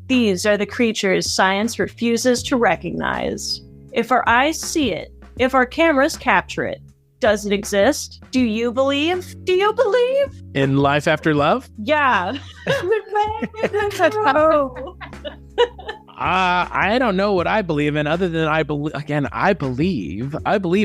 These are the creatures science refuses to recognize. If our eyes see it, if our cameras capture it, does it exist? Do you believe? Do you believe? In life after love? Yeah. I don't know what I believe in other than I believe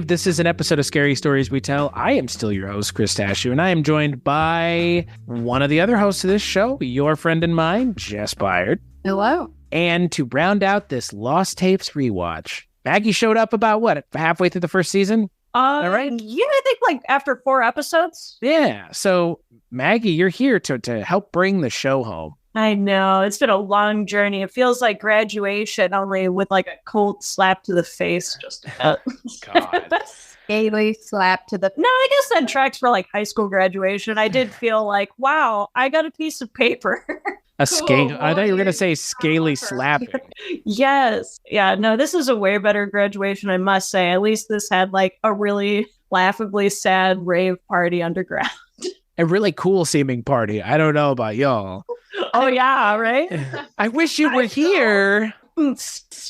this is an episode of Scary Stories We Tell. I am still your host, Chris Tashu, and I am joined by one of the other hosts of this show, your friend and mine, Jess Byard. Hello. And to round out this Lost Tapes rewatch, Maggie showed up about what, halfway through the first season? All right. Yeah, I think like after 4 episodes. Yeah. So Maggie, you're here to help bring the show home. I know. It's been a long journey. It feels like graduation, only with like a cold slap to the face. Just God. Scaly slap to the... No, I guess that tracks for like high school graduation. I did feel like, wow, I got a piece of paper. I thought you were going to say scaly slapping. Yes. Yeah, no, this is a way better graduation, I must say. At least this had like a really laughably sad rave party underground. A really cool seeming party. I don't know about y'all. Oh, yeah, right? I wish you were here.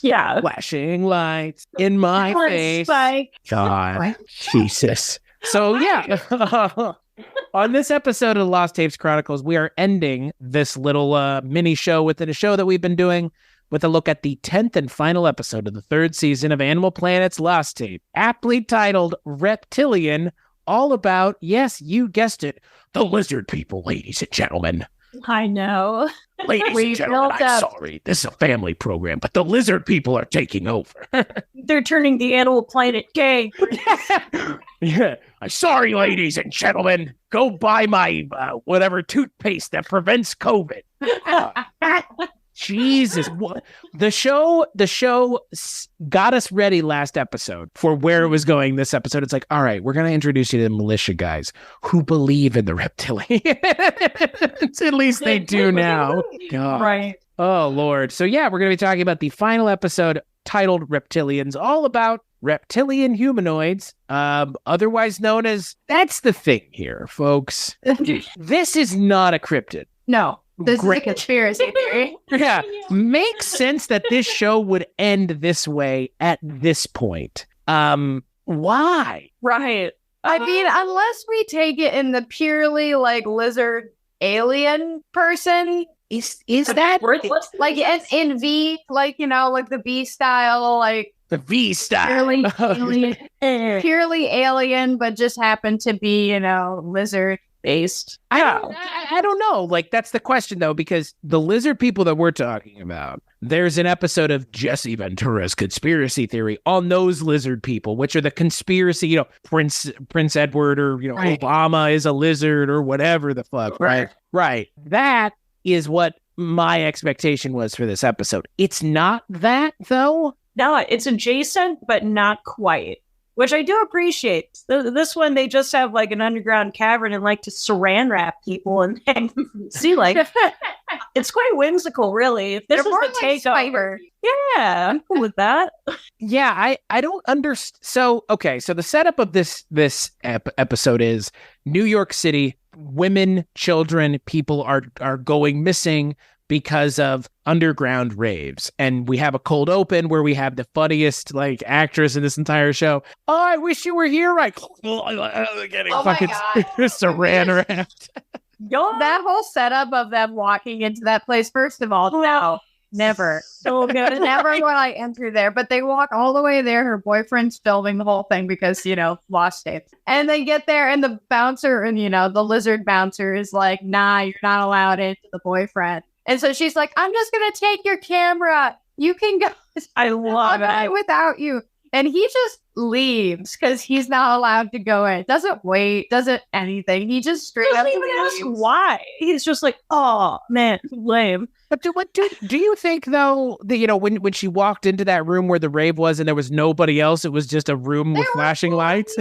Yeah. Flashing lights in my face. Spike. God, Jesus. So, yeah. On this episode of the Lost Tapes Chronicles, we are ending this little mini show within a show that we've been doing with a look at the 10th and final episode of the 3rd season of Animal Planet's Lost Tape, aptly titled Reptilian, all about, yes, you guessed it, the lizard people, ladies and gentlemen. I know. Ladies and gentlemen, I'm sorry. This is a family program, but the lizard people are taking over. They're turning the Animal Planet gay. Yeah. I'm sorry, ladies and gentlemen. Go buy my whatever toothpaste that prevents COVID. Jesus, what the show got us ready last episode for where it was going this episode. It's like, all right, we're going to introduce you to the militia guys who believe in the reptilian. At least they do now. God. Right. Oh, Lord. So, yeah, we're going to be talking about the final episode titled Reptilians, all about reptilian humanoids, otherwise known as, that's the thing here, folks. This is not a cryptid. No. This is a conspiracy theory. Yeah. Makes sense that this show would end this way at this point. Why? Right. I mean, unless we take it in the purely like lizard alien person. Is that like in V, like, you know, like the V style, like the V style, purely alien, but just happen to be, you know, lizard based. I don't know. Like, that's the question, though, because the lizard people that we're talking about, there's an episode of Jesse Ventura's Conspiracy Theory on those lizard people, which are the conspiracy, you know, Prince Edward, or, you know, right. Obama is a lizard or whatever the fuck. Right. That is what my expectation was for this episode. It's not that, though. No, it's adjacent, but not quite. Which I do appreciate. This one, they just have like an underground cavern and like to saran wrap people and see, like, it's quite whimsical, really. If this is the takeover, yeah, I'm cool with that. Yeah, I don't understand. So the setup of this episode is New York City. Women, children, people are going missing because of underground raves. And we have a cold open where we have the funniest like actress in this entire show. Oh, I wish you were here. Right. Getting fucking saran wrapped. That whole setup of them walking into that place, first of all, no, never. So good. Never when I enter there. But they walk all the way there. Her boyfriend's filming the whole thing because, you know, Lost Tapes. And they get there and the bouncer and, you know, the lizard bouncer is like, nah, you're not allowed into the boyfriend. And so she's like, I'm just going to take your camera. You can go. I love it. Without you. And he just leaves because he's not allowed to go in. Doesn't wait, doesn't anything. He just straight up even ask why. He's just like, oh, man, lame. But do you think, though, that, you know, when she walked into that room where the rave was and there was nobody else, it was just a room with flashing lights?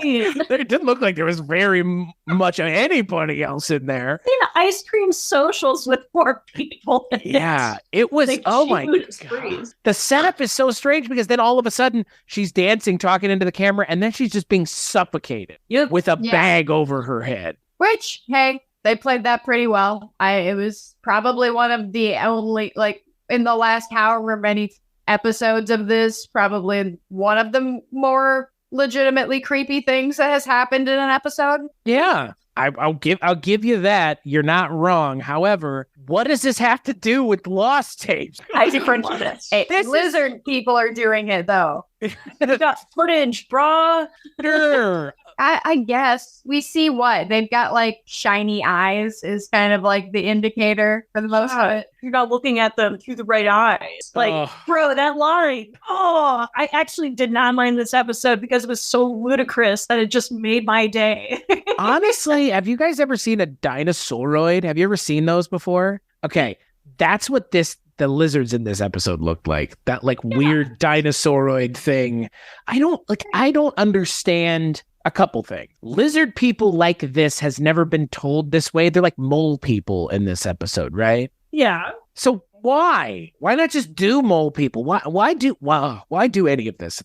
It didn't look like there was very much of anybody else in there. Ice cream socials with 4 people. Yeah, it was. Like, oh my God. The setup is so strange because then all of a sudden she's dancing, talking into the camera, and then she's just being suffocated with a bag over her head. Which, hey, They played that pretty well. It was probably one of the only, like, in the last however many episodes of this, probably one of the more legitimately creepy things that has happened in an episode. Yeah. I'll give you that. You're not wrong. However, what does this have to do with Lost tapes? Lizard people are doing it though. We got footage, brah. Sure. I guess we see what they've got, like shiny eyes is kind of like the indicator for the most part. You're not looking at them through the right eyes. Like, bro, that line. Oh, I actually did not mind this episode because it was so ludicrous that it just made my day. Honestly, have you guys ever seen a dinosauroid? Have you ever seen those before? Okay, that's what the lizards in this episode looked like. That like weird dinosauroid thing. I don't understand a couple things. Lizard people like this has never been told this way. They're like mole people in this episode, right? Yeah. So why? Why not just do mole people? Why do any of this?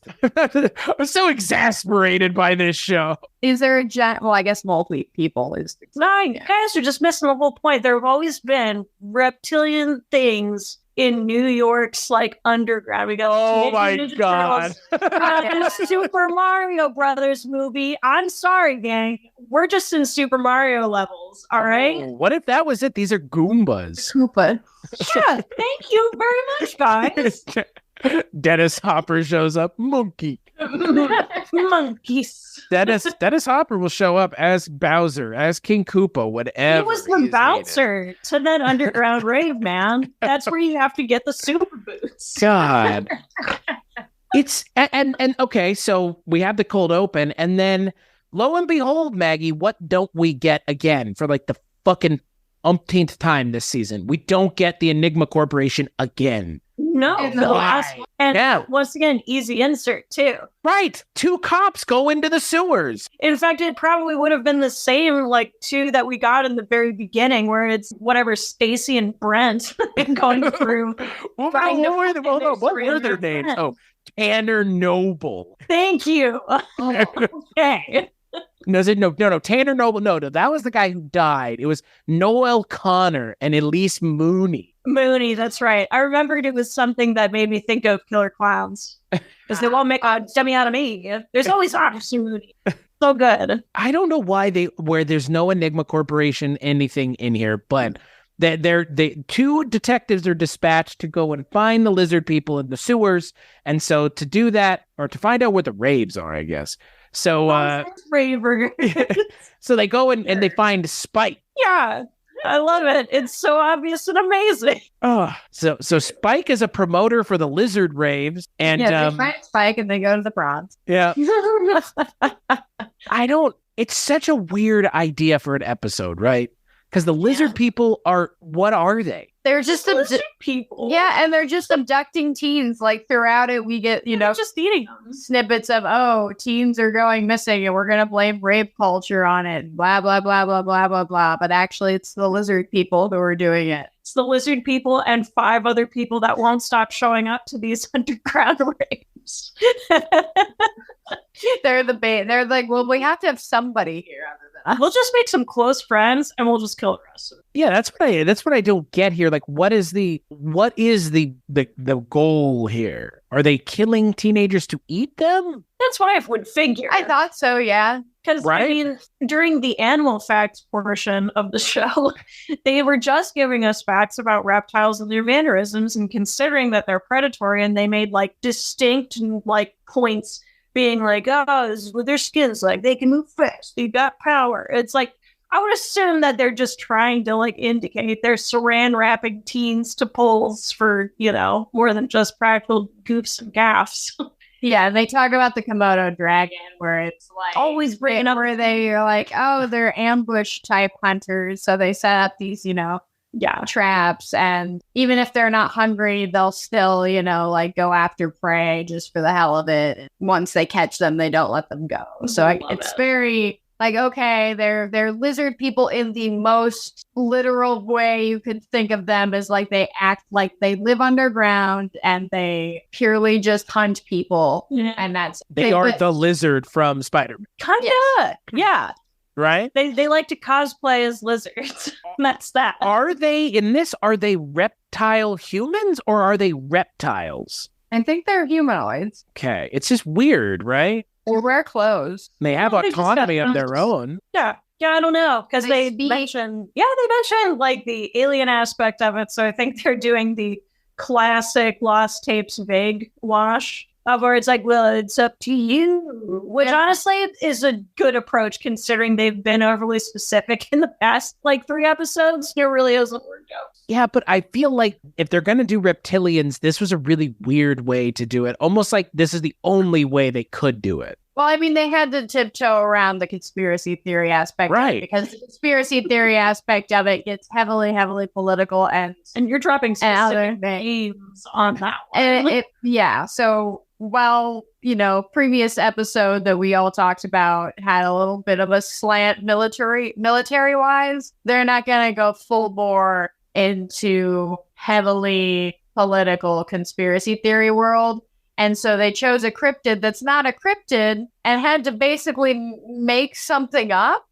I'm so exasperated by this show. Is there a well, I guess mole people is. No, you guys are just missing the whole point. There have always been reptilian things in New York's like underground. We got my God. Super Mario Brothers movie. I'm sorry, gang. We're just in Super Mario levels, all right? What if that was it? These are Goombas. Koopa. Yeah, thank you very much, guys. Dennis Hopper shows up. Monkey. Monkeys. Dennis Hopper will show up as Bowser, as King Koopa, whatever. He was the bouncer to that underground rave, man. That's where you have to get the super boots. God. It's and okay, so we have the cold open, and then lo and behold, Maggie, what don't we get again for like the fucking umpteenth time this season? We don't get the Enigma Corporation again. No, the last one. And once again, easy insert too. Right. 2 cops go into the sewers. In fact, it probably would have been the same like 2 that we got in the very beginning, where it's whatever Stacy and Brent going through. What were their names? Oh, Tanner Noble. Thank you. Okay. No, Tanner Noble. No, that was the guy who died. It was Noel Connor and Elise Mooney. Mooney, that's right. I remembered it was something that made me think of Killer Clowns. Because they won't make a dummy out of me. There's always Officer Mooney. So good. I don't know why where there's no Enigma Corporation anything in here, but they 2 detectives are dispatched to go and find the lizard people in the sewers. And so to do that, or to find out where the raves are, I guess. So so they go and they find Spike. Yeah. I love it. It's so obvious and amazing. Oh, so Spike is a promoter for the lizard raves, and they find Spike and they go to the Bronx. Yeah. It's such a weird idea for an episode, right? Because the lizard people what are they? They're just people. Yeah, and they're just abducting teens. Like throughout it, we get, just eating them. Snippets of, teens are going missing and we're going to blame rape culture on it. Blah, blah, blah, blah, blah, blah, blah. But actually, it's the lizard people who are doing it. It's the lizard people and 5 other people that won't stop showing up to these underground rapes. They're the bait. They're like, well, we have to have somebody here other than us. We'll just make some close friends and we'll just kill the rest of them. Yeah, that's what I don't get here. Like, what is the goal here? Are they killing teenagers to eat them? That's what I would figure. I thought so, yeah. Because, I mean, during the animal facts portion of the show, they were just giving us facts about reptiles and their mannerisms, and considering that they're predatory, and they made, like, distinct, like, points being like, oh, this is what their skin's like. They can move fast. They got power. It's like, I would assume that they're just trying to, like, indicate they're saran wrapping teens to poles for, more than just practical goofs and gaffs. Yeah, they talk about the Komodo dragon, where it's like always bringing up where they're like, oh, they're ambush type hunters, so they set up these, traps, and even if they're not hungry, they'll still, like go after prey just for the hell of it. And once they catch them, they don't let them go. So it's very like, okay, they're lizard people in the most literal way you could think of them, as like they act like they live underground and they purely just hunt people. Yeah. And that's they are the lizard from Spider-Man. Kinda. Yeah. right? They like to cosplay as lizards. That's that. Are they reptile humans or are they reptiles? I think they're humanoids. Okay. It's just weird, right? They wear clothes. They have They just autonomy got of their own. Yeah, I don't know, because They they speak. mentioned like the alien aspect of it. So I think they're doing the classic Lost Tapes vague wash of where it's like, well, it's up to you, which honestly is a good approach considering they've been overly specific in the past like 3 episodes. It really isn't worked out. Yeah, but I feel like if they're going to do reptilians, this was a really weird way to do it. Almost like this is the only way they could do it. Well, I mean, they had to tiptoe around the conspiracy theory aspect, Right? Because the conspiracy theory aspect of it gets heavily, heavily political, and you're dropping other specific names on that one. And so while previous episode that we all talked about had a little bit of a slant military wise, they're not gonna go full bore into heavily political conspiracy theory world. And so they chose a cryptid that's not a cryptid and had to basically make something up.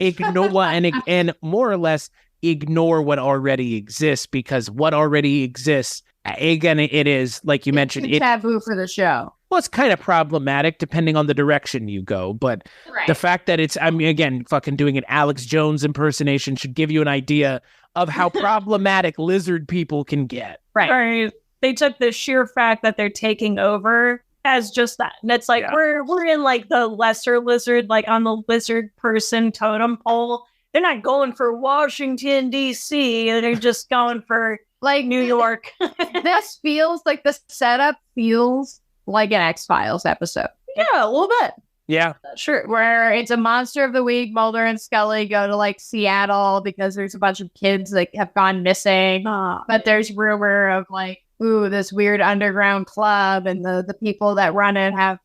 Ignore and more or less ignore what already exists, because what already exists, again, it is like you mentioned, it's taboo for the show. Well, it's kind of problematic depending on the direction you go, but the fact that it's, I mean, again, fucking doing an Alex Jones impersonation should give you an idea of how problematic lizard people can get. Right. They took the sheer fact that they're taking over as just that. And it's like, we're in like the lesser lizard, like on the lizard person totem pole. They're not going for Washington, D.C. They're just going for like New York. This feels like the setup feels like an X-Files episode. Yeah, a little bit. Yeah. Sure. Where it's a monster of the week. Mulder and Scully go to like Seattle because there's a bunch of kids that have gone missing. But there's rumor of like, ooh, this weird underground club, and the people that run it have,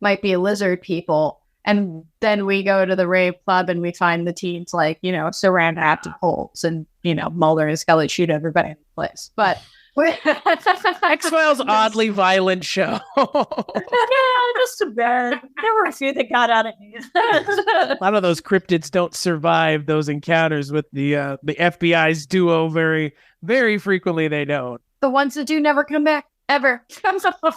might be lizard people. And then we go to the rave club and we find the teens like, surrounded active holes, and, Mulder and Scully shoot everybody in the place. But X-Files oddly violent show. Yeah, just a bit. There were a few that got out of hand. A lot of those cryptids don't survive those encounters with the FBI's duo very, very frequently. They don't. The ones that do never come back, ever.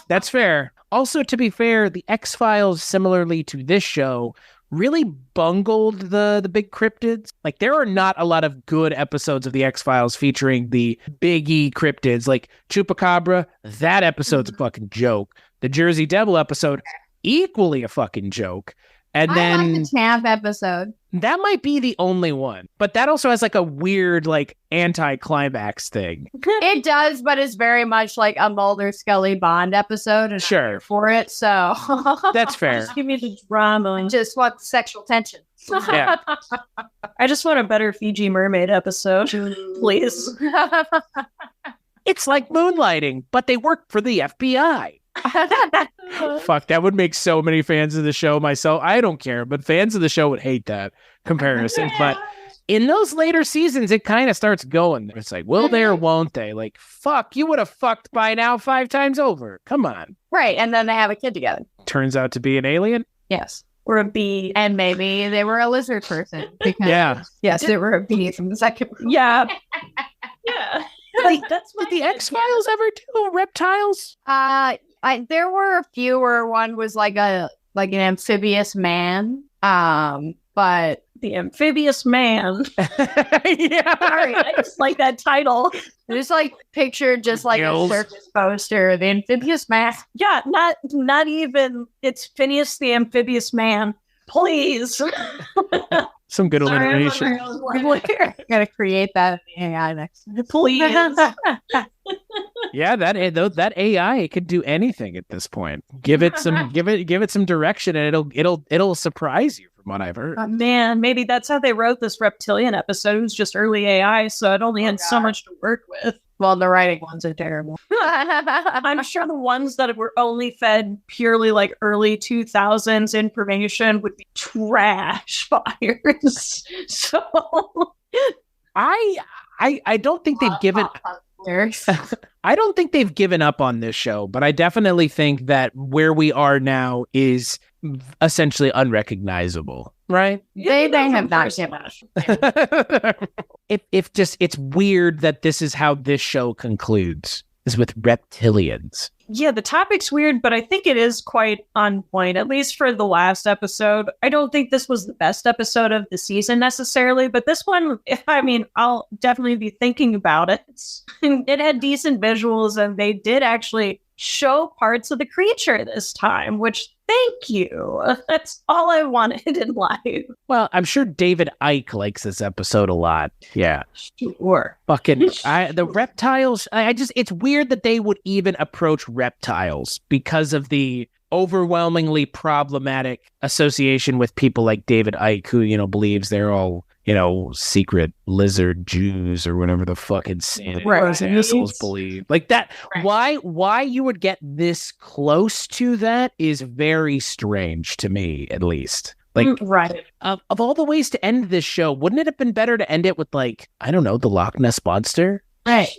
That's fair. Also, to be fair, the X-Files, similarly to this show, really bungled the big cryptids. Like, there are not a lot of good episodes of the X-Files featuring the big E cryptids. Like Chupacabra, that episode's a fucking joke. The Jersey Devil episode, equally a fucking joke. And then I like the Champ episode. That might be the only one, but that also has like a weird like anti-climax thing. It does, but it's very much like a Mulder Scully Bond episode, and Sure. I'm here for it. So That's fair. Just give me the drama. I just want the sexual tension. Yeah. I just want a better Fiji Mermaid episode, please. It's like moonlighting, but they work for the FBI. Fuck, that would make so many fans of the show. Myself, I don't care, but fans of the show would hate that comparison. But in those later seasons, it kind of starts going. It's like, will they or won't they? Like, fuck, you would have fucked by now 5 times over. Come on. Right, and then they have a kid together. Turns out to be an alien. Yes. Or a bee. And maybe they were a lizard person. Because, Yeah. yes, they were a bee from the second. Yeah. Yeah. That's Did the X-Files ever do reptiles? There were a few where one was like an amphibious man. But the amphibious man. Yeah. Sorry, I just like that title. just like pictured just like Gills. a circus poster, the amphibious man. Yeah, not even. It's Phineas the amphibious man. Please. Some good Sorry, I'm alliteration. Gotta create that in the AI next. Please. Yeah, that AI could do anything at this point. Give it some direction, and it'll surprise you from what I've heard. Man, maybe that's how they wrote this Reptilian episode. It was just early AI, so it only had so much to work with. Well, the writing ones are terrible. I'm sure the ones that were only fed purely like early 2000s information would be trash fires. So I don't think they've given I don't think they've given up on this show, but I definitely think that where we are now is essentially unrecognizable, right? They have not given us. If just it's weird that this is how this show concludes, is with reptilians. Yeah, the topic's weird, but I think it is quite on point, at least for the last episode. I don't think this was the best episode of the season necessarily, but this one, I mean, I'll definitely be thinking about it. It had decent visuals, and they did actually show parts of the creature this time, which, thank you. That's all I wanted in life. Well, I'm sure David Icke likes this episode a lot. Yeah. Sure. Fucking, the reptiles, it's weird that they would even approach reptiles because of the overwhelmingly problematic association with people like David Icke, who, believes they're all, secret lizard Jews or whatever the fucking assholes believe. Like that. Right. Why you would get this close to that is very strange to me, at least. Like, right. Of all the ways to end this show, wouldn't it have been better to end it with, like, I don't know, the Loch Ness Monster? Right.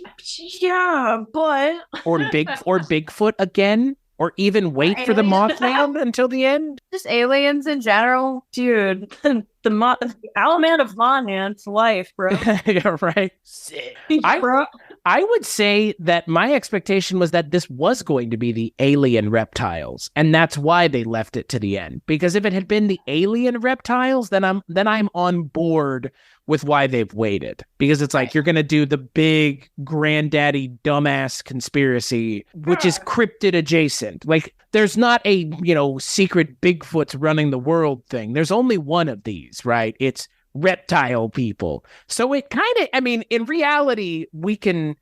Yeah, but or Bigfoot again? Or even wait for the Mothman until the end? Just aliens in general. Dude, the Alaman of Mothman for life, bro. Yeah, right. Sick. I would say that my expectation was that this was going to be the alien reptiles, and that's why they left it to the end. Because if it had been the alien reptiles, then I'm on board with why they've waited. Because it's like, you're going to do the big granddaddy dumbass conspiracy, which is cryptid adjacent. Like, there's not a, secret Bigfoot's running the world thing. There's only one of these, right? It's reptile people. So it kind of, in reality, we can,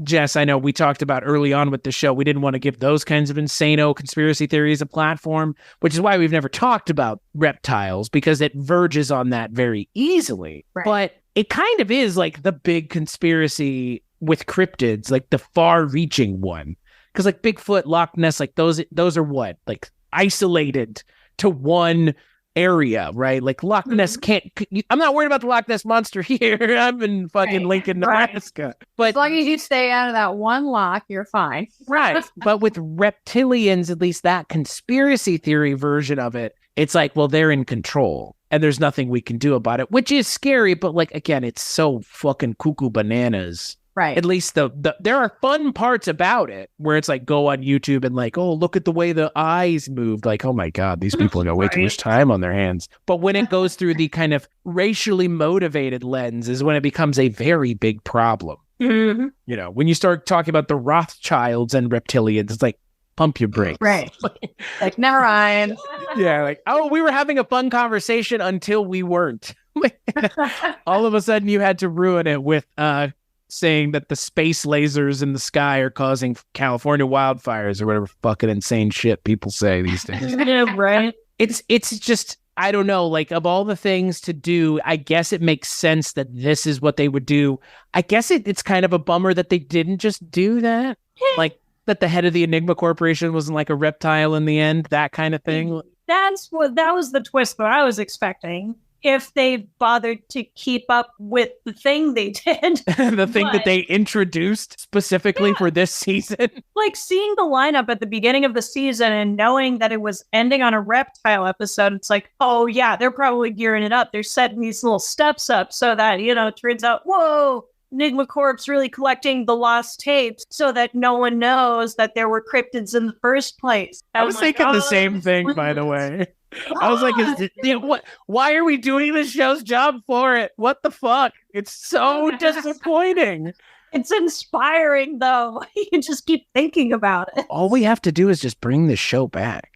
Jess, I know we talked about early on with the show, we didn't want to give those kinds of insano conspiracy theories a platform, which is why we've never talked about reptiles, because it verges on that very easily. Right. But it kind of is like the big conspiracy with cryptids, like the far-reaching one. Because like Bigfoot, Loch Ness, like those are what? Like isolated to one area, right? Like Loch Ness can't, I'm not worried about the Loch Ness Monster here. I'm in fucking Lincoln, Nebraska. But as long as you stay out of that one loch, you're fine. Right. But with reptilians, at least that conspiracy theory version of it, it's like, well, they're in control and there's nothing we can do about it, which is scary. But like, again, it's so fucking cuckoo bananas. Right. At least there are fun parts about it where it's like, go on YouTube and like, oh, look at the way the eyes moved. Like, oh my God, these people got way too much time on their hands. But when it goes through the kind of racially motivated lens is when it becomes a very big problem. Mm-hmm. When you start talking about the Rothschilds and reptilians, it's like, pump your brakes. Right. Like, never mind. Yeah. Like, oh, we were having a fun conversation until we weren't. All of a sudden you had to ruin it with, saying that the space lasers in the sky are causing California wildfires or whatever fucking insane shit people say these days. Yeah, right. It's just, I don't know, like of all the things to do, I guess it makes sense that this is what they would do. I guess it's kind of a bummer that they didn't just do that. Like that the head of the Enigma Corporation wasn't like a reptile in the end, that kind of thing. That was the twist that I was expecting. If they bothered to keep up with the thing they did. The thing that they introduced specifically for this season. Like seeing the lineup at the beginning of the season and knowing that it was ending on a reptile episode, it's like, oh yeah, they're probably gearing it up. They're setting these little steps up so that, it turns out, whoa, Enigma Corp's really collecting the lost tapes so that no one knows that there were cryptids in the first place. I was thinking the same thing, by the way. I was like, what? Why are we doing this show's job for it? What the fuck? It's so disappointing. It's inspiring, though. You just keep thinking about it. All we have to do is just bring this show back.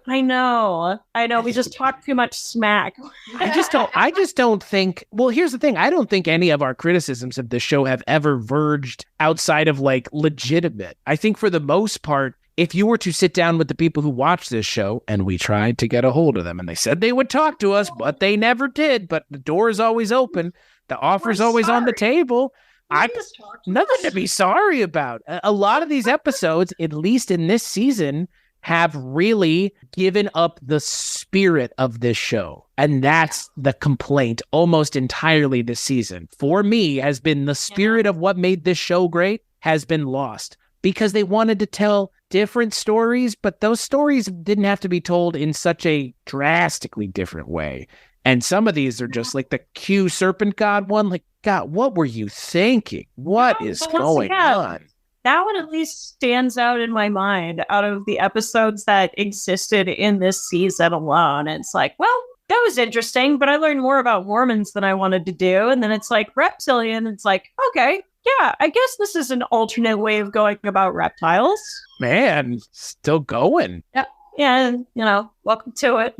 I know. We just talk too much smack. I just don't think, well, here's the thing. I don't think any of our criticisms of this show have ever verged outside of like legitimate. I think for the most part, if you were to sit down with the people who watch this show, and we tried to get a hold of them, and they said they would talk to us, but they never did. But the door is always open. The offer's always on the table. Nothing to be sorry about. A lot of these episodes, at least in this season, have really given up the spirit of this show. And that's the complaint almost entirely this season. For me, has been the spirit of what made this show great has been lost. because they wanted to tell different stories, but those stories didn't have to be told in such a drastically different way. And some of these are just like the Q Serpent God one. Like, God, what were you thinking? What is going on? That one at least stands out in my mind out of the episodes that existed in this season alone. It's like, well, that was interesting, but I learned more about Mormons than I wanted to do. And then it's like Reptilian. It's like, okay, yeah, I guess this is an alternate way of going about reptiles. Man, still going. Yeah. Yeah, welcome to it.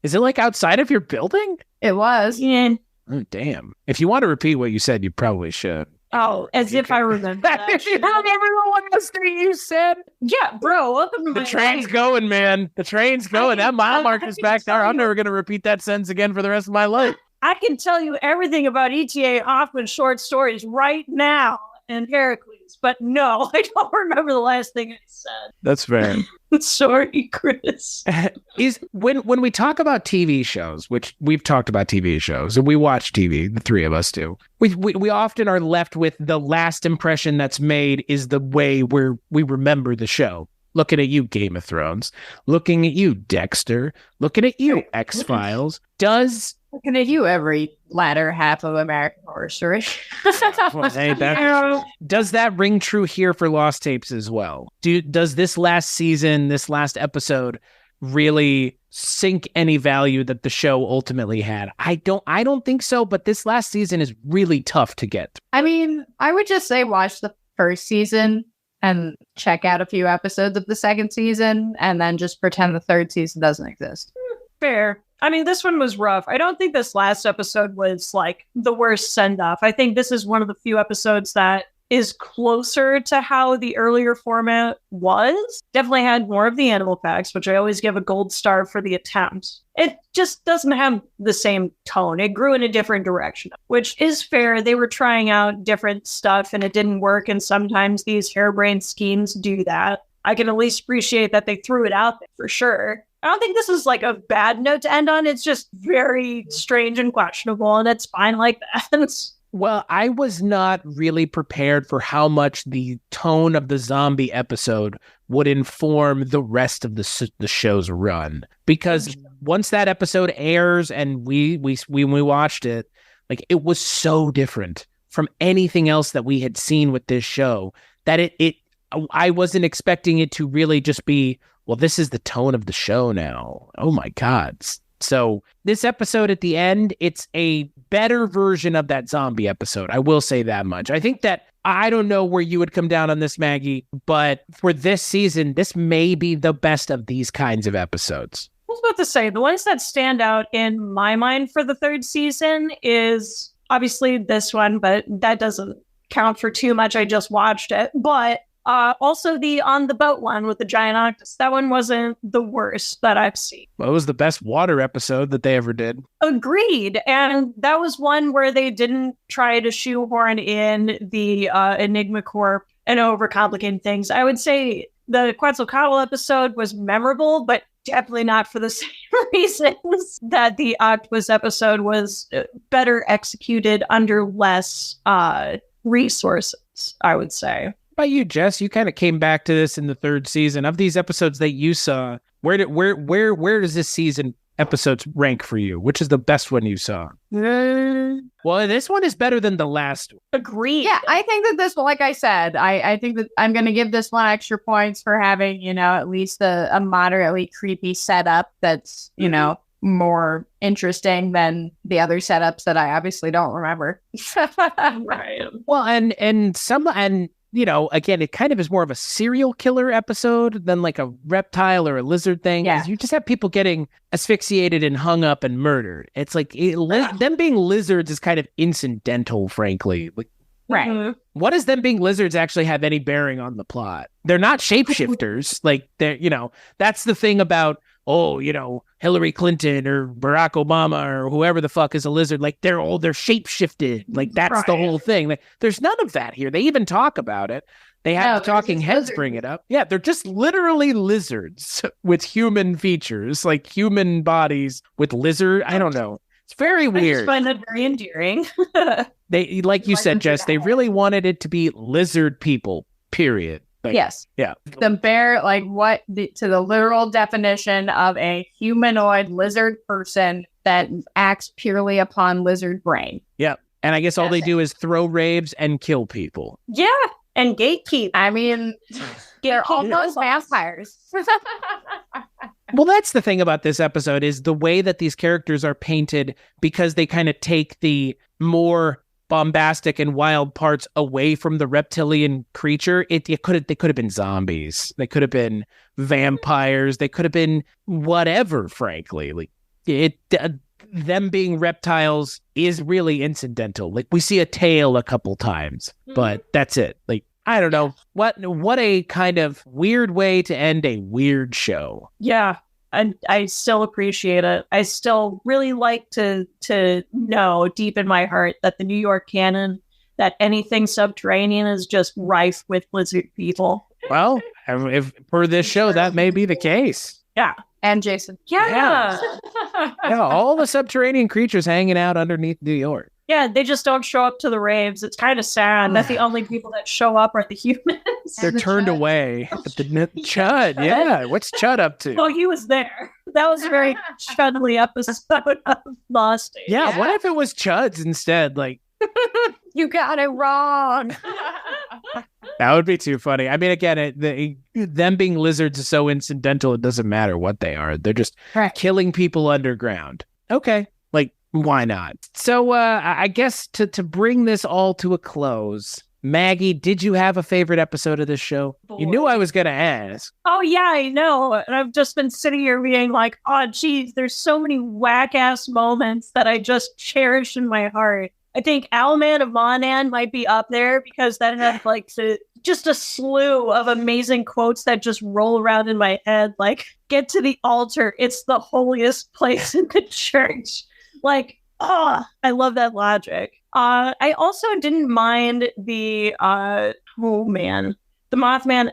Is it like outside of your building? It was. Yeah. Oh, damn. If you want to repeat what you said, you probably should. Oh, as if I remember that. If you remember the last thing you said? Yeah, bro, welcome to the train's going, man. The train's going. That mile marker's back there. I'm never going to repeat that sentence again for the rest of my life. I can tell you everything about E.T.A. Hoffman's short stories right now and Heracles, but no, I don't remember the last thing I said. That's fair. Sorry, Chris. Is when we talk about TV shows, which we've talked about TV shows, and we watch TV, the three of us do. We often are left with the last impression that's made is the way we remember the show. Looking at you, Game of Thrones. Looking at you, Dexter. Looking at you, X-Files. Looking at you, every latter half of American Horror Story. Does that ring true here for Lost Tapes as well? Does this last season, this last episode, really sink any value that the show ultimately had? I don't think so, but this last season is really tough to get. I mean, I would just say watch the first season and check out a few episodes of the second season, and then just pretend the third season doesn't exist. Fair. I mean, this one was rough. I don't think this last episode was like the worst send-off. I think this is one of the few episodes that is closer to how the earlier format was. Definitely had more of the animal facts, which I always give a gold star for the attempt. It just doesn't have the same tone. It grew in a different direction, which is fair. They were trying out different stuff and it didn't work. And sometimes these harebrained schemes do that. I can at least appreciate that they threw it out there for sure. I don't think this is like a bad note to end on. It's just very strange and questionable, and it's fine like that. Well, I was not really prepared for how much the tone of the zombie episode would inform the rest of the show's run. Because once that episode airs and we watched it, like it was so different from anything else that we had seen with this show that I wasn't expecting it to really just be, well, this is the tone of the show now. Oh my God. So this episode at the end, it's a better version of that zombie episode. I will say that much. I think that, I don't know where you would come down on this, Maggie, but for this season, this may be the best of these kinds of episodes. I was about to say, the ones that stand out in my mind for the third season is obviously this one, but that doesn't count for too much. I just watched it. But also the on the boat one with the giant octopus. That one wasn't the worst that I've seen. Well, it was the best water episode that they ever did. Agreed. And that was one where they didn't try to shoehorn in the Enigma Corp and overcomplicate things. I would say the Quetzalcoatl episode was memorable, but definitely not for the same reasons that the octopus episode was better executed under less resources, I would say. About you, Jess? You kind of came back to this in the third season. Of these episodes that you saw, where does this season episodes rank for you? Which is the best one you saw? Well, this one is better than the last one. Agreed. Yeah, I think that this one, like I said, I think that I'm going to give this one extra points for having, at least a moderately creepy setup that's, more interesting than the other setups that I obviously don't remember. Right. Well, and again, it kind of is more of a serial killer episode than like a reptile or a lizard thing. Yeah. You just have people getting asphyxiated and hung up and murdered. It's like them being lizards is kind of incidental, frankly. Like, right. Mm-hmm. What does them being lizards actually have any bearing on the plot? They're not shapeshifters. Like they're, that's the thing about, Hillary Clinton or Barack Obama or whoever the fuck is a lizard. Like they're shapeshifted. Like that's the whole thing. Like, there's none of that here. They even talk about it. They have the talking heads bring it up. Yeah, they're just literally lizards with human features, like human bodies with lizard. I don't know. It's very weird. I just find that very endearing. They, like you said, Jess, they really wanted it to be lizard people. period. Like, yes. Yeah. The bear, like to the literal definition of a humanoid lizard person that acts purely upon lizard brain. Yeah. And I guess all they do is throw raves and kill people. Yeah. And gatekeep. I mean, they're almost vampires. Well, that's the thing about this episode is the way that these characters are painted, because they kind of take the more bombastic and wild parts away from the reptilian creature. They could have been zombies. They could have been vampires. They could have been whatever, frankly. Like them being reptiles is really incidental. Like we see a tail a couple times, but that's it. Like, I don't know. What a kind of weird way to end a weird show. Yeah. And I still appreciate it. I still really like to know deep in my heart that the New York canon, that anything subterranean is just rife with lizard people. Well, if per this show, that may be the case. Yeah. And Jason. Yeah. Yeah, all the subterranean creatures hanging out underneath New York. Yeah, they just don't show up to the raves. It's kind of sad that the only people that show up are the humans. They're turned away. But Chud, yeah. What's Chud up to? Oh, he was there. That was a very Chudly episode of Lost. Yeah, what if it was Chud's instead? Like, you got it wrong. that would be too funny. I mean, again, them being lizards is so incidental, it doesn't matter what they are. They're just killing people underground. Okay. Why not? So I guess to bring this all to a close, Maggie, did you have a favorite episode of this show? Boy. You knew I was going to ask. Oh, yeah, I know. And I've just been sitting here being like, oh, geez, there's so many whack-ass moments that I just cherish in my heart. I think Owlman of Monan might be up there because that had just a slew of amazing quotes that just roll around in my head. Like, get to the altar. It's the holiest place in the church. Like, I love that logic. I also didn't mind the Mothman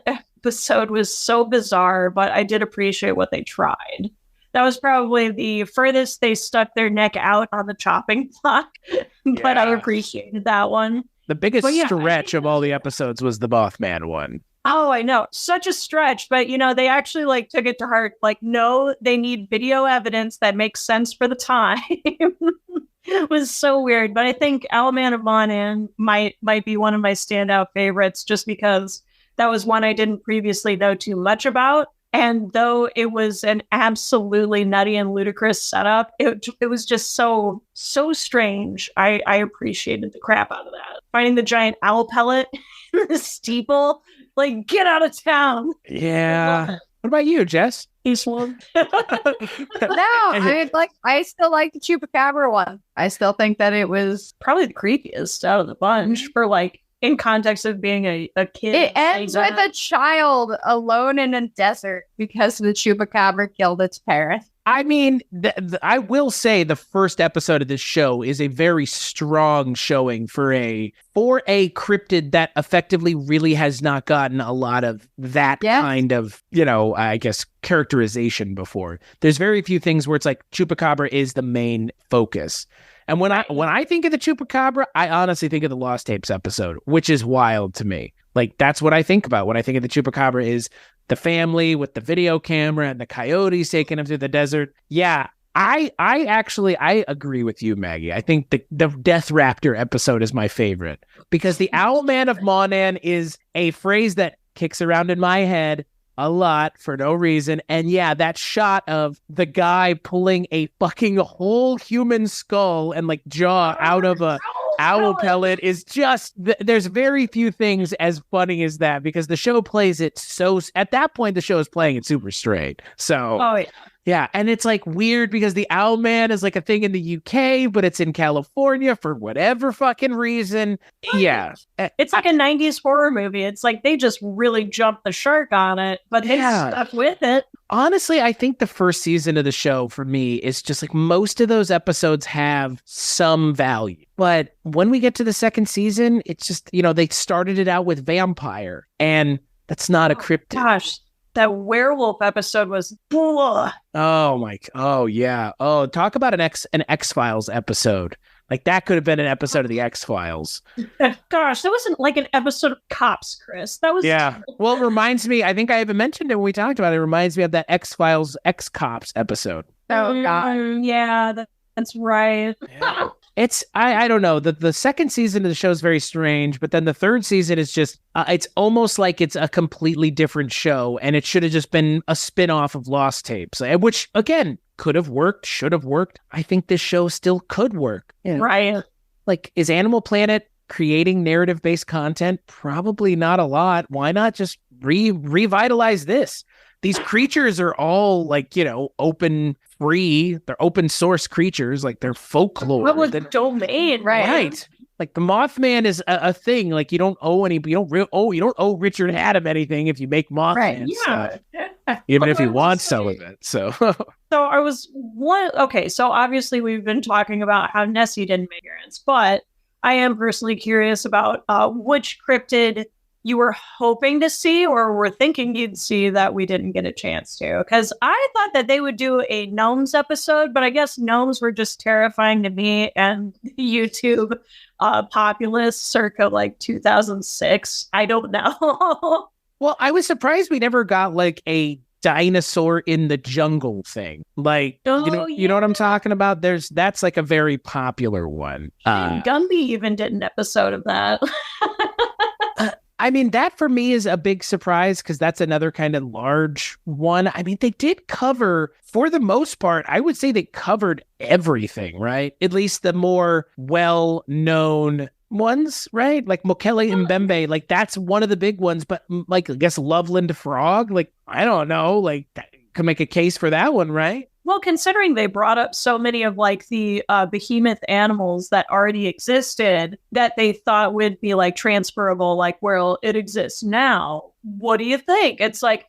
episode was so bizarre, but I did appreciate what they tried. That was probably the furthest they stuck their neck out on the chopping block, but I appreciated that one. The biggest stretch of all the episodes was the Mothman one. Oh, I know. Such a stretch. But, they actually took it to heart. No, they need video evidence that makes sense for the time. It was so weird. But I think Owlman of Monan might be one of my standout favorites just because that was one I didn't previously know too much about. And though it was an absolutely nutty and ludicrous setup, it was just so strange. I appreciated the crap out of that. Finding the giant owl pellet in the steeple. Get out of town. Yeah. What about you, Jess? East one. No, I still like the Chupacabra one. I still think that it was probably the creepiest out of the bunch for in context of being a kid. It ends with a child alone in a desert because the Chupacabra killed its parent. I mean, I will say the first episode of this show is a very strong showing for a cryptid that effectively really has not gotten a lot of that kind of, I guess, characterization before. There's very few things where it's like Chupacabra is the main focus. And when I think of the Chupacabra, I honestly think of the Lost Tapes episode, which is wild to me. That's what I think about when I think of the Chupacabra is the family with the video camera and the coyotes taking them through the desert. Yeah, I agree with you, Maggie. I think the Death Raptor episode is my favorite because the Owlman of Monan is a phrase that kicks around in my head a lot for no reason. And yeah, that shot of the guy pulling a fucking whole human skull and jaw out of a owl pellet is just, there's very few things as funny as that because the show plays it at that point, the show is playing it super straight. So, yeah. And it's weird because the Owlman is a thing in the UK, but it's in California for whatever fucking reason. Yeah. It's a 90s horror movie. It's they just really jumped the shark on it, but they stuck with it. Honestly, I think the first season of the show for me is just most of those episodes have some value. But when we get to the second season, it's just, they started it out with vampire and that's not a cryptid. Gosh. That werewolf episode was oh yeah. Oh, talk about an X-Files episode. Like that could have been an episode of the X-Files. Gosh, that wasn't like an episode of Cops, Chris. That was Well, it reminds me, I think I even mentioned it when we talked about it. It reminds me of that X-Files X-Cops episode. Oh God. Yeah, that's right. Yeah. It's I don't know. The second season of the show is very strange, but then the third season is just it's almost like it's a completely different show, and it should have just been a spin-off of Lost Tapes, which again could have worked, should have worked. I think this show still could work. You know? Right. Like, is Animal Planet creating narrative-based content? Probably not a lot. Why not just revitalize this? These creatures are all like, open free. They're open source creatures. Like they're folklore. Public domain, right? Right. Like the Mothman is a thing. Like you don't owe Richard Hatem anything if you make Mothman. Right. Yeah. Even if he wants some of it. So so obviously we've been talking about how Nessie didn't make appearance, but I am personally curious about which cryptid you were hoping to see or were thinking you'd see that we didn't get a chance to. Because I thought that they would do a gnomes episode, but I guess gnomes were just terrifying to me and YouTube populace circa like 2006. I don't know. Well, I was surprised we never got like a dinosaur in the jungle thing. Like, you know what I'm talking about? That's like a very popular one. Gumby even did an episode of that. I mean, that for me is a big surprise because that's another kind of large one. I mean, they did cover, for the most part, I would say they covered everything, right? At least the more well-known ones, right? Like Mokele Mbembe, like that's one of the big ones. But like, I guess Loveland Frog, like, I don't know, like that could make a case for that one, right? Well, considering they brought up so many of like the behemoth animals that already existed that they thought would be like transferable, like, well, it exists now. What do you think? It's like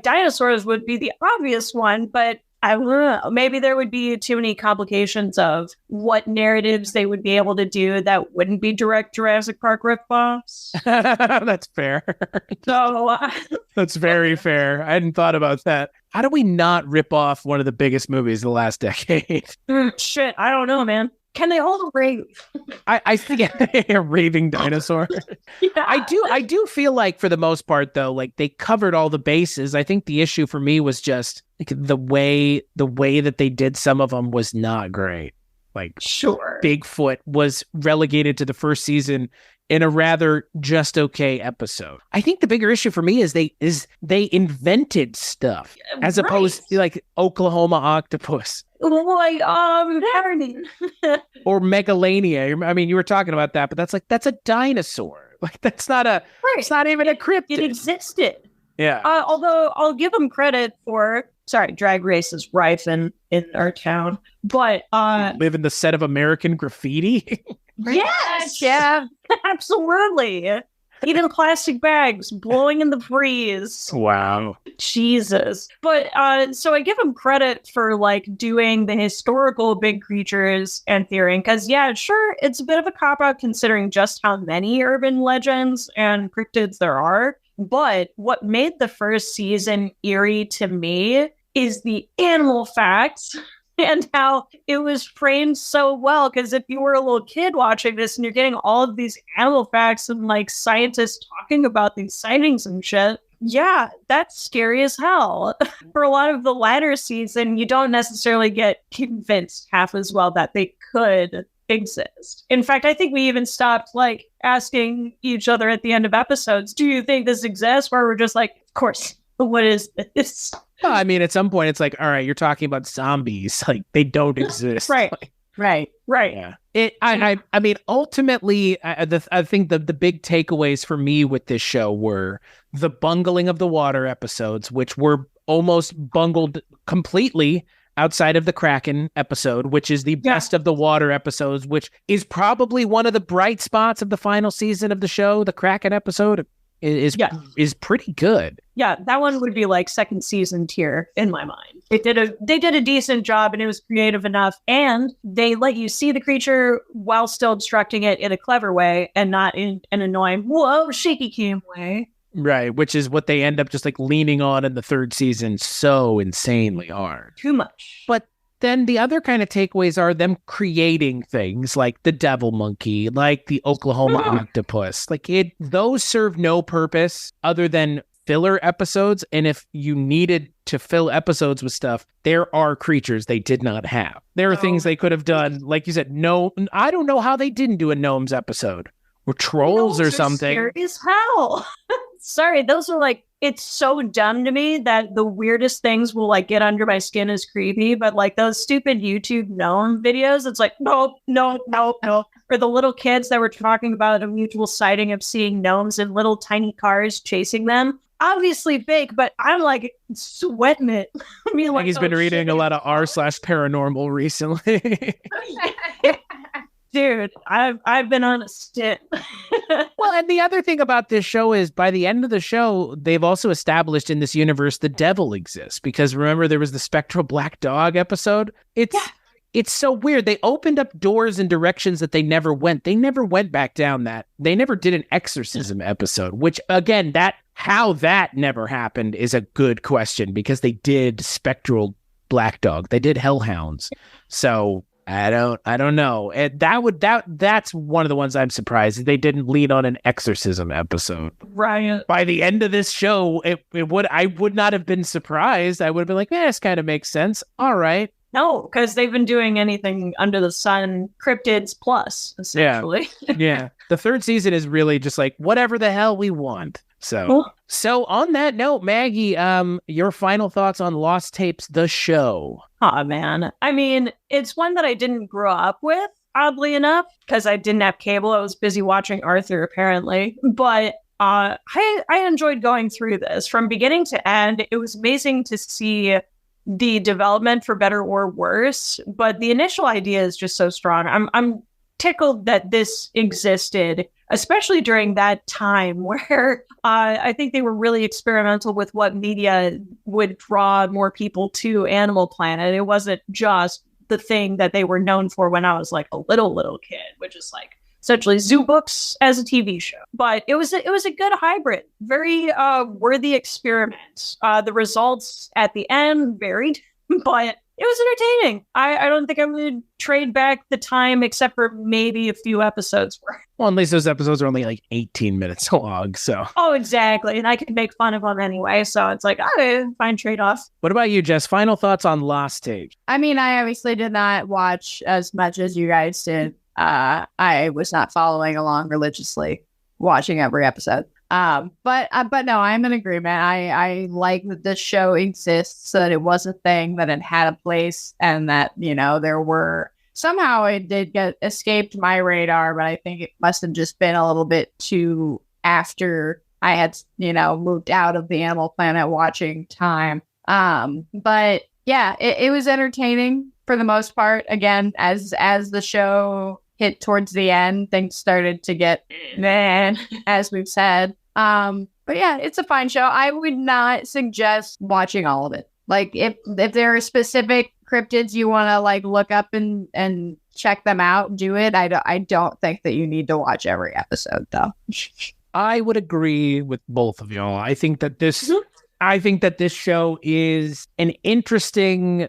dinosaurs would be the obvious one, but I don't know. Maybe there would be too many complications of what narratives they would be able to do that wouldn't be direct Jurassic Park ripoffs. That's fair. So that's very fair. I hadn't thought about that. How do we not rip off one of the biggest movies of the last decade? Shit, I don't know, man. Can they hold a rave? I think a raving dinosaur. Yeah. I do feel like for the most part though, like they covered all the bases. I think the issue for me was just like the way that they did some of them was not great. Like sure, Bigfoot was relegated to the first season in a rather just okay episode. I think the bigger issue for me is they invented stuff as opposed to like Oklahoma octopus. Like Happening. Or Megalania. I mean, you were talking about that, but that's a dinosaur. Like that's not it's not even a cryptid. It existed. Yeah. Although I'll give them credit for drag race is rife in our town, but live in the set of American Graffiti. Yes, yeah, absolutely. Even plastic bags blowing in the breeze. Wow. Jesus. But so I give them credit for like doing the historical big creatures and theory. Because yeah, sure, it's a bit of a cop-out considering just how many urban legends and cryptids there are. But what made the first season eerie to me is the animal facts. And how it was framed so well, because if you were a little kid watching this and you're getting all of these animal facts and like scientists talking about these sightings and shit, yeah, that's scary as hell. For a lot of the latter season, you don't necessarily get convinced half as well that they could exist. In fact, I think we even stopped like asking each other at the end of episodes, do you think this exists? Where we're just like, of course, what is this? Well, I mean, at some point, it's like, all right, you're talking about zombies. Like, they don't exist. Right. Right. Yeah. I mean, ultimately, I think the big takeaways for me with this show were the bungling of the water episodes, which were almost bungled completely outside of the Kraken episode, which is the best of the water episodes, which is probably one of the bright spots of the final season of the show. The Kraken episode is pretty good. Yeah, that one would be like second season tier in my mind. They did a decent job and it was creative enough, and they let you see the creature while still instructing it in a clever way and not in an annoying shaky cam way. Right, which is what they end up just like leaning on in the third season so insanely hard. Too much. But then the other kind of takeaways are them creating things like the devil monkey, like the Oklahoma octopus. Like those serve no purpose other than filler episodes. And if you needed to fill episodes with stuff, there are creatures they did not have. There are things they could have done. Like you said, no, I don't know how they didn't do a gnomes episode or trolls or something. Scary as hell. Sorry, those are like, it's so dumb to me that the weirdest things will like get under my skin as creepy, but like those stupid YouTube gnome videos, it's like, nope. Or the little kids that were talking about a mutual sighting of seeing gnomes in little tiny cars chasing them. Obviously fake, but I'm like sweating it. I mean, like, he's been reading a lot of r/paranormal recently. Dude, I've been on a stint. Well, and the other thing about this show is by the end of the show, they've also established in this universe the devil exists. Because remember, there was the spectral black dog episode? It's so weird. They opened up doors in directions that they never went. They never went back down that. They never did an exorcism episode, which again, how that never happened is a good question because they did spectral black dog. They did hellhounds. So I don't know. And that's one of the ones I'm surprised they didn't lead on an exorcism episode. Right. By the end of this show, I would not have been surprised. I would have been like, this kind of makes sense. All right. No, because they've been doing anything under the sun, cryptids plus, essentially. Yeah. The third season is really just like whatever the hell we want. So on that note, Maggie, your final thoughts on Lost Tapes, the show? Oh, man. I mean, it's one that I didn't grow up with, oddly enough, because I didn't have cable. I was busy watching Arthur, apparently. But I enjoyed going through this from beginning to end. It was amazing to see the development for better or worse, but the initial idea is just so strong. I'm tickled that this existed, especially during that time where I think they were really experimental with what media would draw more people to Animal Planet. It wasn't just the thing that they were known for when I was like a little kid, which is like essentially zoo books as a TV show. But it was a good hybrid, very worthy experiment. The results at the end varied, but it was entertaining. I don't think I would trade back the time except for maybe a few episodes worth. Well, at least those episodes are only like 18 minutes long, so. Oh, exactly. And I could make fun of them anyway, so it's like, fine trade-off. What about you, Jess? Final thoughts on Lost Tapes? I mean, I obviously did not watch as much as you guys did. I was not following along religiously, watching every episode. But no, I'm in agreement. I like that this show exists, that it was a thing, that it had a place, and that, there were, somehow it did escaped my radar, but I think it must have just been a little bit too after I had, moved out of the Animal Planet watching time. But yeah, it was entertaining for the most part. Again, as the show hit towards the end, things started to get, as we've said. But yeah, it's a fine show. I would not suggest watching all of it. Like if there are specific cryptids you want to like look up and check them out, do it. I don't think that you need to watch every episode though. I would agree with both of y'all. I think that this show is an interesting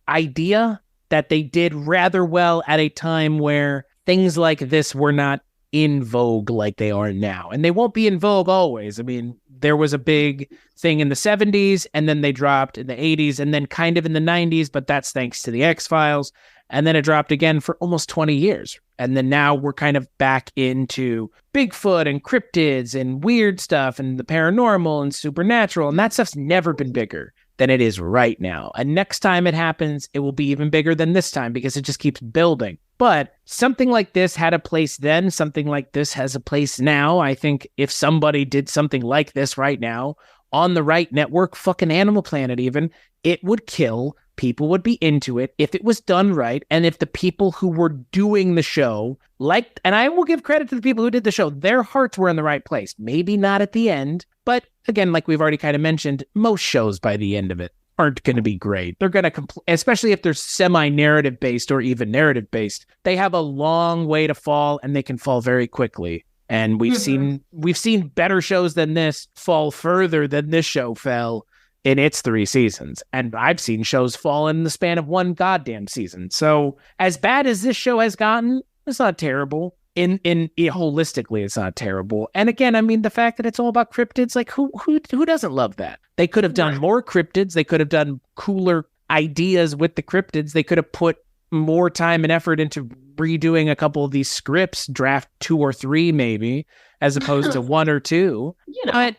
idea that they did rather well at a time where things like this were not in vogue like they are now. And they won't be in vogue always. I mean, there was a big thing in the 70s, and then they dropped in the 80s, and then kind of in the 90s, but that's thanks to the X-Files. And then it dropped again for almost 20 years. And then now we're kind of back into Bigfoot and cryptids and weird stuff and the paranormal and supernatural. And that stuff's never been bigger than it is right now. And next time it happens, it will be even bigger than this time because it just keeps building. But something like this had a place then. Something like this has a place now. I think if somebody did something like this right now on the right network, fucking Animal Planet even, it would kill. People would be into it if it was done right. And if the people who were doing the show liked, and I will give credit to the people who did the show, their hearts were in the right place. Maybe not at the end, but again, like we've already kind of mentioned, most shows by the end of it aren't going to be great. They're going to, especially if they're semi-narrative based or even narrative based, they have a long way to fall and they can fall very quickly. And we've seen better shows than this fall further than this show fell. in its 3 seasons. And I've seen shows fall in the span of 1 goddamn season. So as bad as this show has gotten, it's not terrible. In holistically, it's not terrible. And again, I mean, the fact that it's all about cryptids, like who doesn't love that? They could have done more cryptids. They could have done cooler ideas with the cryptids. They could have put more time and effort into redoing a couple of these scripts, draft 2 or 3 maybe, as opposed to 1 or 2. But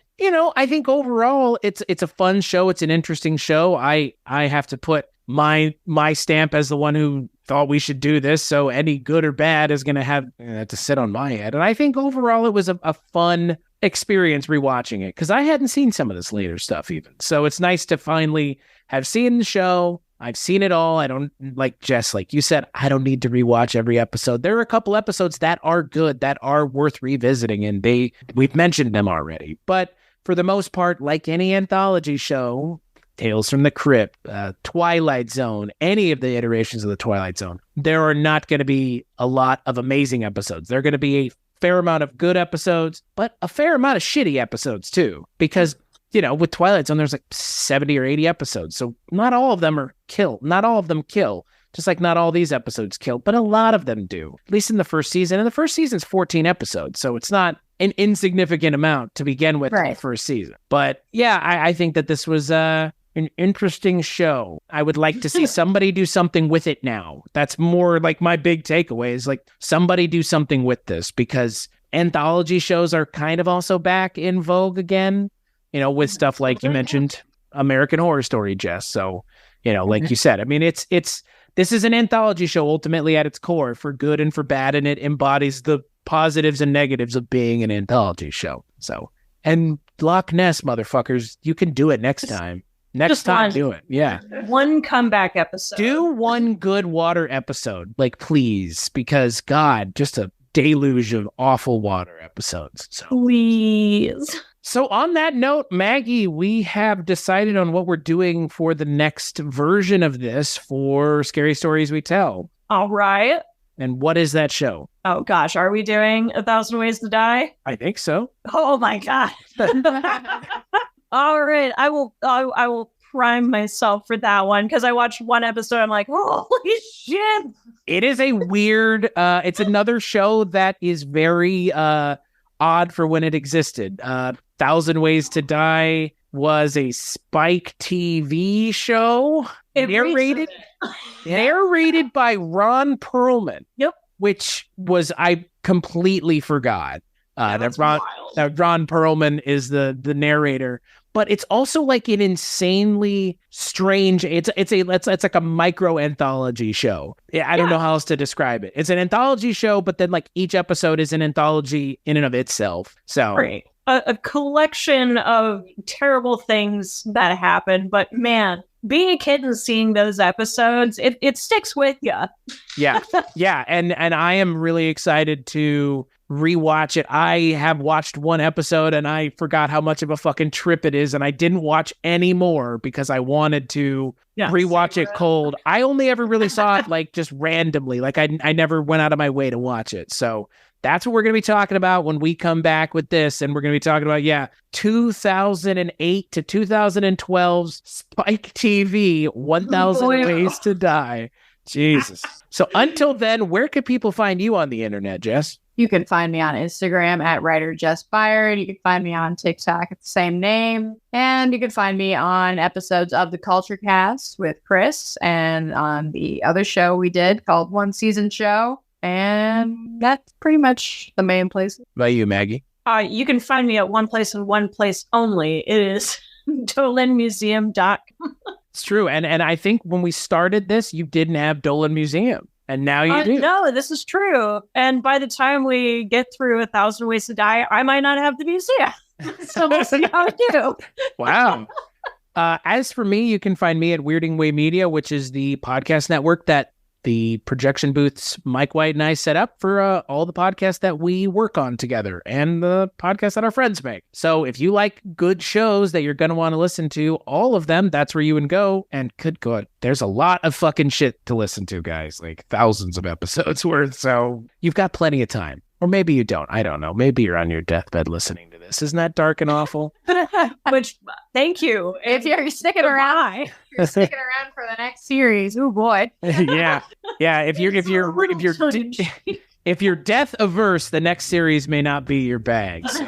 I think overall it's a fun show. It's an interesting show. I have to put my stamp as the one who thought we should do this. So any good or bad is going to have to sit on my head. And I think overall it was a fun experience rewatching it because I hadn't seen some of this later stuff even. So it's nice to finally have seen the show. I've seen it all. I don't, like Jess, like you said, I don't need to rewatch every episode. There are a couple episodes that are good, that are worth revisiting, and we've mentioned them already. But for the most part, like any anthology show, Tales from the Crypt, Twilight Zone, any of the iterations of the Twilight Zone, there are not going to be a lot of amazing episodes. There are going to be a fair amount of good episodes, but a fair amount of shitty episodes too, because with Twilight Zone, there's like 70 or 80 episodes. So not all of them are kill. Not all of them kill. Just like not all these episodes kill, but a lot of them do, at least in the first season. And the first season's 14 episodes. So it's not an insignificant amount to begin with in the first season. But yeah, I think that this was an interesting show. I would like to see somebody do something with it now. That's more like my big takeaway is like somebody do something with this because anthology shows are kind of also back in vogue again. With stuff like you mentioned, American Horror Story, Jess. So, like you said, I mean, this is an anthology show ultimately at its core for good and for bad, and it embodies the positives and negatives of being an anthology show. So, and Loch Ness, motherfuckers, you can do it next time. Next time, do it. Yeah. 1 comeback episode. Do 1 good water episode, like please, because God, just a deluge of awful water episodes. So. Please. So on that note, Maggie, we have decided on what we're doing for the next version of this for Scary Stories We Tell. All right. And what is that show? Oh, gosh. Are we doing 1,000 Ways to Die? I think so. Oh, my God. All right. I will prime myself for that one because I watched 1 episode. I'm like, holy shit. It is a weird, it's another show that is very odd for when it existed. 1,000 Ways to Die was a Spike TV show narrated by Ron Perlman. Yep. Which was, I completely forgot that Ron Perlman is the narrator. But it's also like an insanely strange. It's like a micro anthology show. I don't know how else to describe it. It's an anthology show, but then like each episode is an anthology in and of itself. So right. A collection of terrible things that happen. But man, being a kid and seeing those episodes, it sticks with you. Yeah, yeah, and I am really excited to rewatch it. I have watched 1 episode and I forgot how much of a fucking trip it is, and I didn't watch any more because I wanted to rewatch it cold. I only ever really saw it like just randomly. Like I never went out of my way to watch it. So that's what we're going to be talking about when we come back with this. And we're going to be talking about, 2008 to 2012's Spike TV, 1,000 Ways to Die. Jesus. So until then, where can people find you on the internet, Jess? You can find me on Instagram at writer Jess Byard. You can find me on TikTok at the same name. And you can find me on episodes of the Culture Cast with Chris and on the other show we did called One Season Show. And that's pretty much the main place. By you, Maggie? You can find me at one place and one place only. It is dolanmuseum.com. It's true. And I think when we started this, you didn't have Dolan Museum. And now you do. No, this is true. And by the time we get through 1,000 Ways to Die, I might not have the museum. So we'll see how I do. Wow. As for me, you can find me at Weirding Way Media, which is the podcast network that the projection booths Mike White and I set up for all the podcasts that we work on together and the podcasts that our friends make. So if you like good shows that you're going to want to listen to, all of them, that's where you would go. And good God, there's a lot of fucking shit to listen to, guys, like thousands of episodes worth. So you've got plenty of time. Or maybe you don't. I don't know. Maybe you're on your deathbed listening to this. this. Isn't that dark and awful? Which, thank you. If you're sticking around, you're sticking around for the next series. Oh boy. Yeah. If you're death averse, the next series may not be your bags.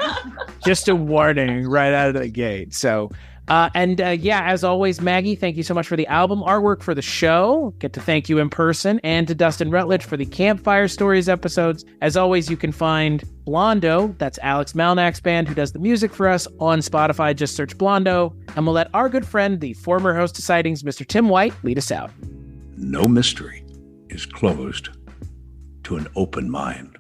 Just a warning right out of the gate. So, as always, Maggie, thank you so much for the album artwork for the show. Get to thank you in person, and to Dustin Rutledge for the Campfire Stories episodes. As always, you can find Blondo, that's Alex Malnack's band who does the music for us, on Spotify. Just search Blondo, and we'll let our good friend, the former host of Sightings, Mr. Tim White, lead us out. No mystery is closed to an open mind.